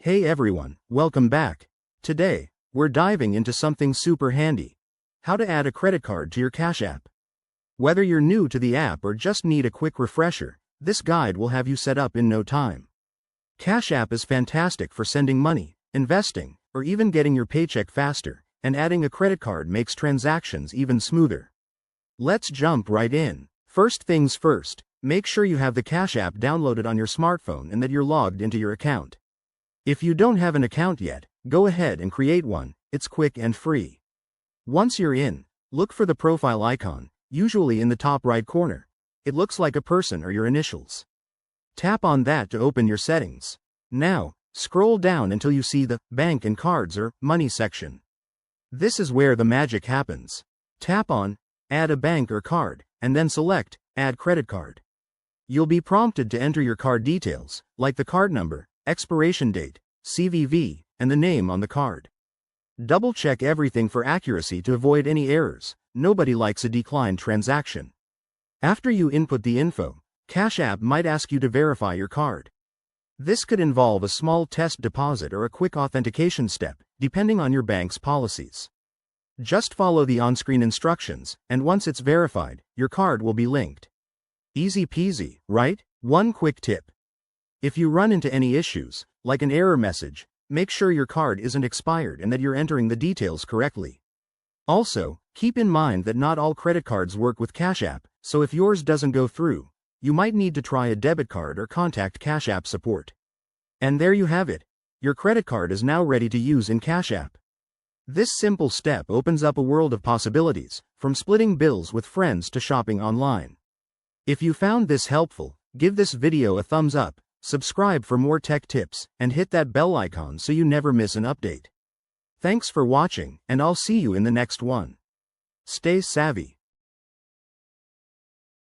Hey everyone, welcome back. Today, we're diving into something super handy. How to add a credit card to your Cash App. Whether you're new to the app or just need a quick refresher, this guide will have you set up in no time. Cash App is fantastic for sending money, investing, or even getting your paycheck faster, and adding a credit card makes transactions even smoother. Let's jump right in. First things first, make sure you have the Cash App downloaded on your smartphone and that you're logged into your account. If you don't have an account yet, go ahead and create one. It's quick and free. Once you're in, look for the profile icon, usually in the top right corner. It looks like a person or your initials. Tap on that to open your settings. Now, scroll down until you see the Bank and Cards or Money section. This is where the magic happens. Tap on Add a bank or card, and then select Add credit card. You'll be prompted to enter your card details, like the card number, expiration date, CVV, and the name on the card. Double-check everything for accuracy to avoid any errors. Nobody likes a declined transaction. After you input the info, Cash App might ask you to verify your card. This could involve a small test deposit or a quick authentication step, depending on your bank's policies. Just follow the on-screen instructions, and once it's verified, your card will be linked. Easy peasy, right? One quick tip. If you run into any issues, like an error message, make sure your card isn't expired and that you're entering the details correctly. Also, keep in mind that not all credit cards work with Cash App, so if yours doesn't go through, you might need to try a debit card or contact Cash App support. And there you have it. Your credit card is now ready to use in Cash App. This simple step opens up a world of possibilities, from splitting bills with friends to shopping online. If you found this helpful, give this video a thumbs up. Subscribe for more tech tips, and hit that bell icon so you never miss an update. Thanks for watching, and I'll see you in the next one. Stay savvy.